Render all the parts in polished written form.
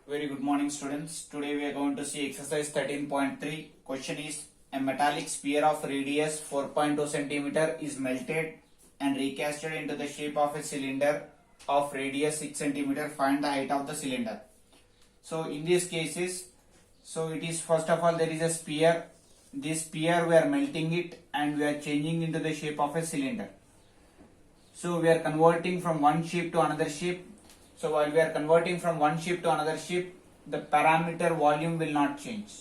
Very good morning, students. Today we are going to see exercise 13.3. Question is, a metallic sphere of radius 4.2 centimeter is melted and recasted into the shape of a cylinder of radius 6 centimeter. Find the height of the cylinder. So in these cases, it is, first of all, there is a sphere. This sphere we are melting it and we are changing into the shape of a cylinder. So we are converting from one shape to another shape. So while we are converting from one shape to another shape, the parameter volume will not change.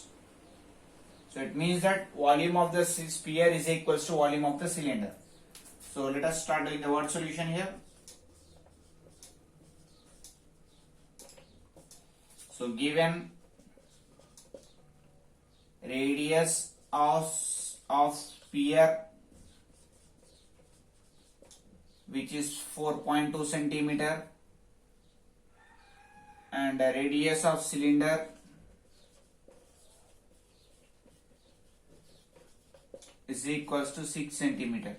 So it means that volume of the sphere is equals to volume of the cylinder. So let us start doing the word solution here. So given radius of sphere which is 4.2 centimeter and the radius of cylinder is equals to 6 centimeter.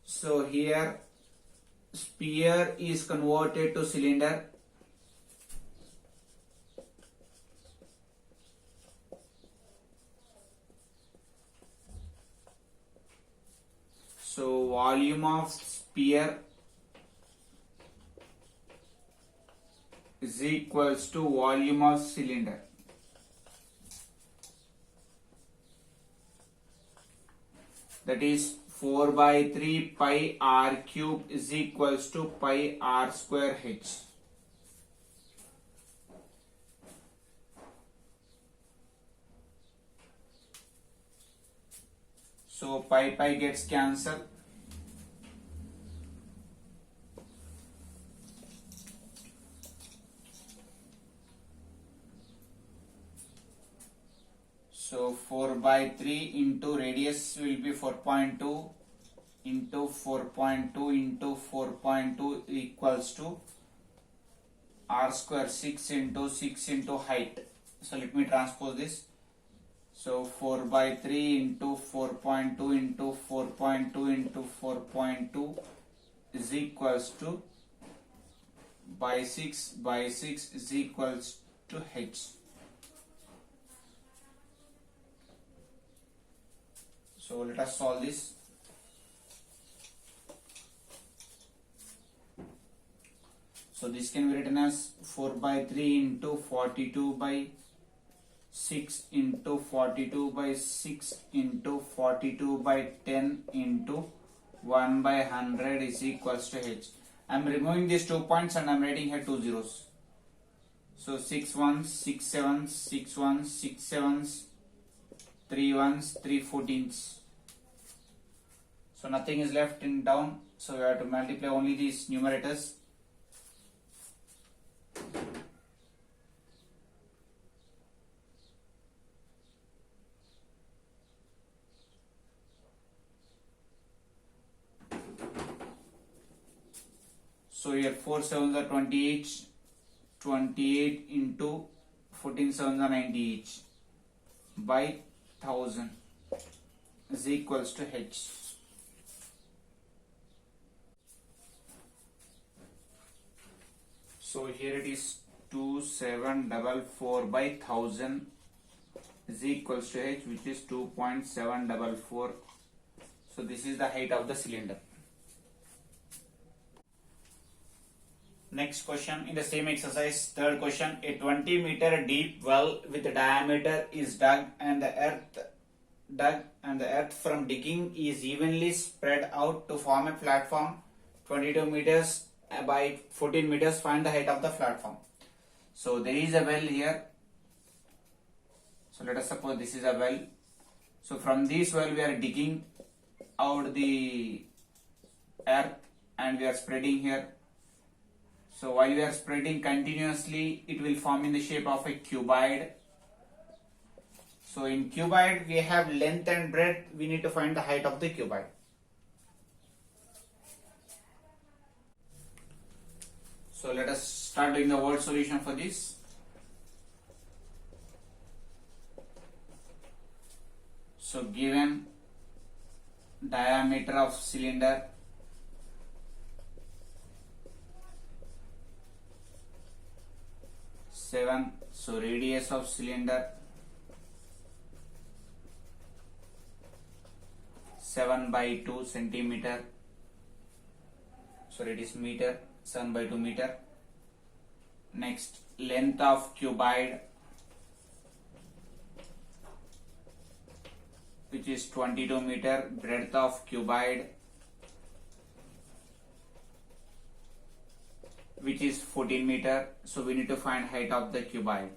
So here sphere is converted to cylinder. So volume of sphere is equals to volume of cylinder. That is 4 by 3 pi r cube is equals to pi r square h. So pi gets cancelled. So 4 by 3 into radius will be 4.2 into 4.2 into 4.2 equals to r square, 6 into height. So let me transpose this. So 4 by 3 into 4.2 into 4.2 into 4.2 is equals to by 6 is equals to h. So let us solve this. So this can be written as 4 by 3 into 42 by 6 into 42 by 6 into 42 by 10 into 1 by 100 is equals to h. I am removing these 2 points and I am writing here 2 zeros. So 6 ones, 6 sevens, 6 ones, 6 sevens, 3 ones, 3 14s. So nothing is left in down. So we have to multiply only these numerators. So here 4 sevens are 20 each, 28 into 14 sevens are 90 each by 1000 is equals to h. So here it is 2744 by 1000 is equals to h, which is 2.744. So this is the height of the cylinder. Next question in the same exercise, third question, a 20 meter deep well with a diameter is dug and the earth from digging is evenly spread out to form a platform 22 meters by 14 meters. Find the height of the platform. So there is a well here. So let us suppose this is a well. So from this well we are digging out the earth and we are spreading here. So while we are spreading continuously, it will form in the shape of a cuboid. So in cuboid we have length and breadth. We need to find the height of the cuboid. So let us start doing the word solution for this. So given diameter of cylinder 7. So radius of cylinder 7 by 2 centimeter. So it is meter, 7 by 2 meter. Next, length of cuboid, which is 22 meter. Breadth of cuboid, which is 14 meter. So we need to find height of the cuboid.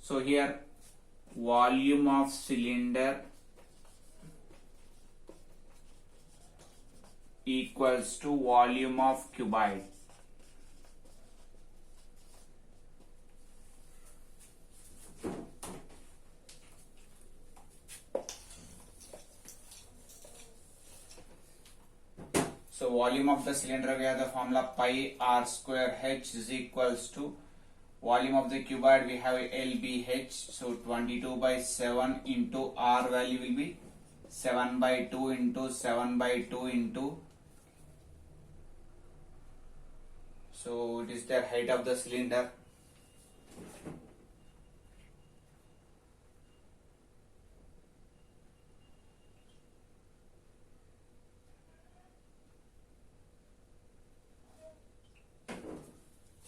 So here volume of cylinder equals to volume of cuboid. So volume of the cylinder, we have the formula pi r square h is equals to volume of the cuboid, we have LBH. So 22 by 7 into r value will be 7 by 2 into 7 by 2 into, so it is the height of the cylinder.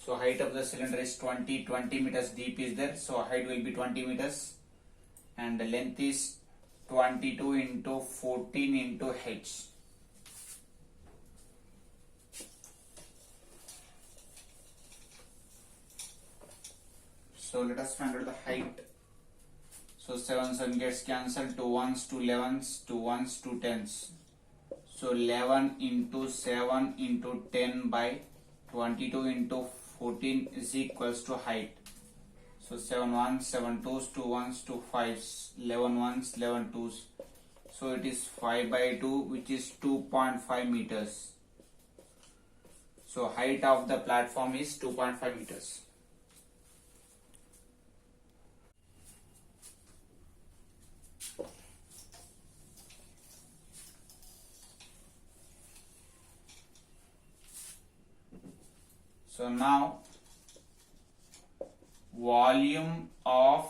So height of the cylinder is 20 meters deep is there. So height will be 20 meters and the length is 22 into 14 into h. So let us find out the height. So 7 gets cancelled, 2 ones, 2 11s, 2 ones, 2 10s. So 11 into 7 into 10 by 22 into 14 is equals to height. So 7 ones, 7 twos, 2 ones, 2 fives, 11 ones, 11 twos. So it is 5 by 2, which is 2.5 meters. So height of the platform is 2.5 meters. So now volume of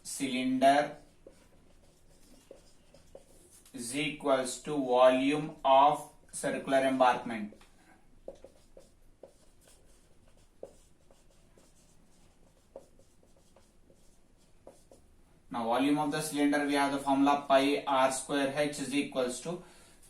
cylinder is equals to volume of circular embarkment. Now volume of the cylinder, we have the formula pi r square h is equals to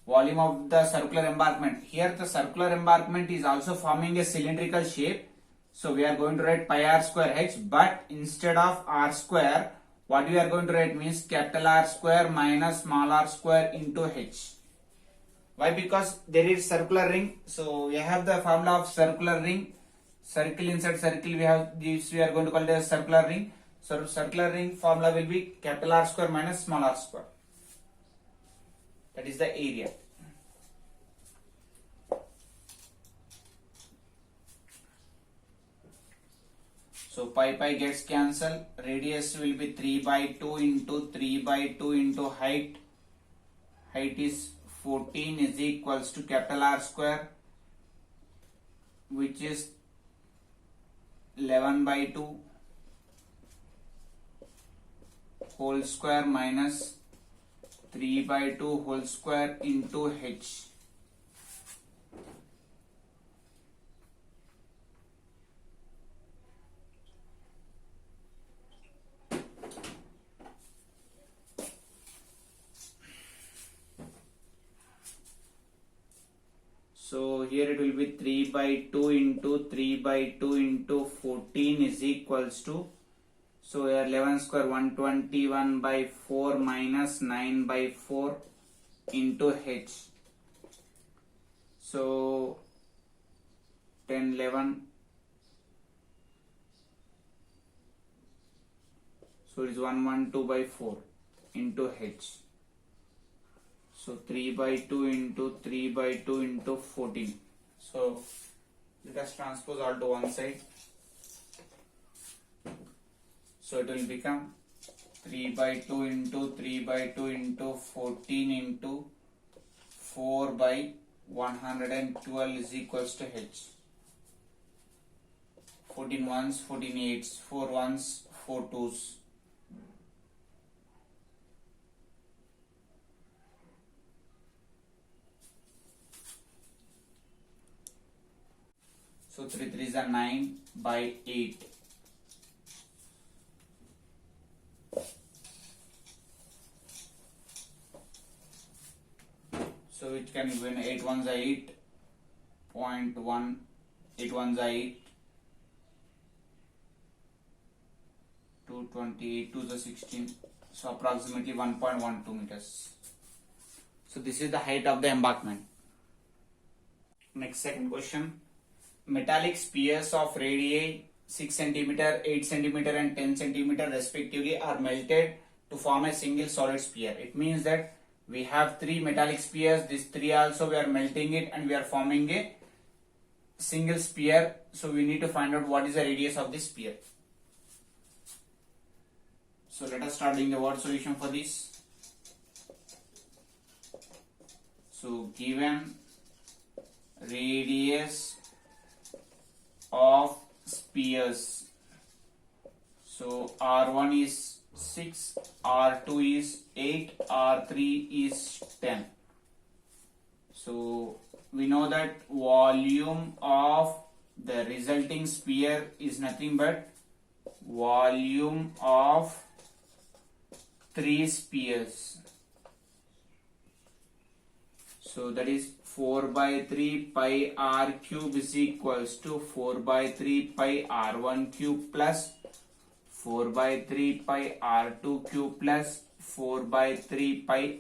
volume of the circular embarkment. Here the circular embarkment is also forming a cylindrical shape. So we are going to write pi r square h, but instead of r square, what we are going to write means capital R square minus small r square into h. Why? Because there is circular ring. So we have the formula of circular ring. Circle inside circle, we have this, we are going to call it as circular ring. So circular ring formula will be capital R square minus small r square. That is the area. So pi gets cancelled. Radius will be 3 by 2 into 3 by 2 into height. Height is 14 is equals to capital R square, which is 11 by 2 whole square minus 3 by 2 whole square into h. So here it will be 3 by 2 into 3 by 2 into 14 is equals to, so here 11 square 121 by 4 minus 9 by 4 into h. So 10 11, so it is 112 by 4 into h. So 3 by 2 into 3 by 2 into 14. So let us transpose all to one side. So it will become 3 by 2 into 3 by 2 into 14 into 4 by 112 is equals to H. 14 ones, 14 eights, 4 ones, 4 twos. So 3 threes are 9 by 8. So it can be when 8 ones are 8.1, 8 ones are 8, 228, 2s are 16, so approximately 1.12 meters. So this is the height of the embankment. Next, second question. Metallic spheres of radii 6 cm, 8 cm and 10 cm respectively are melted to form a single solid sphere. It means that we have 3 metallic spheres. These 3 also we are melting it and we are forming a single sphere. So we need to find out what is the radius of this sphere. So let us start doing the word solution for this. So given radius of spheres, so R1 is 6, R2 is 8, R3 is 10. So we know that volume of the resulting sphere is nothing but volume of 3 spheres. So that is 4 by 3 pi r cube is equals to 4 by 3 pi r1 cube plus 4 by 3 pi r2 cube plus 4 by 3 pi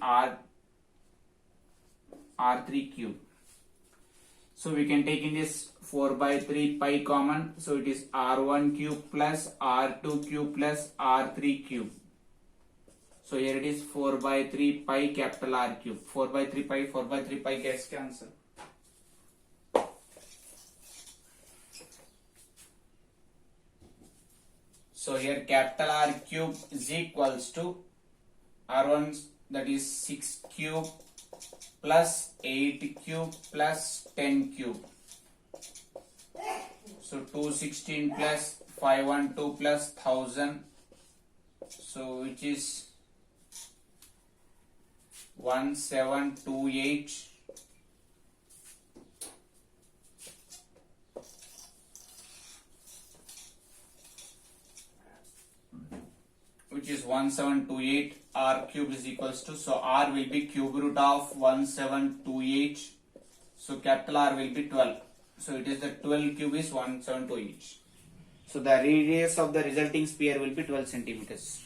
r3 cube. So we can take in this 4 by 3 pi common. So it is r1 cube plus r2 cube plus r3 cube. So here it is 4 by 3 pi capital R cube. 4 by 3 pi gets cancelled. So here capital R cube is equals to R1, that is 6 cube plus 8 cube plus 10 cube. So 216 plus 512 plus 1000. So which is 1728, which is 1728. R cube is equals to, so R will be cube root of 1728. So capital R will be 12. So it is the 12 cube is 1728. So the radius of the resulting sphere will be 12 centimeters.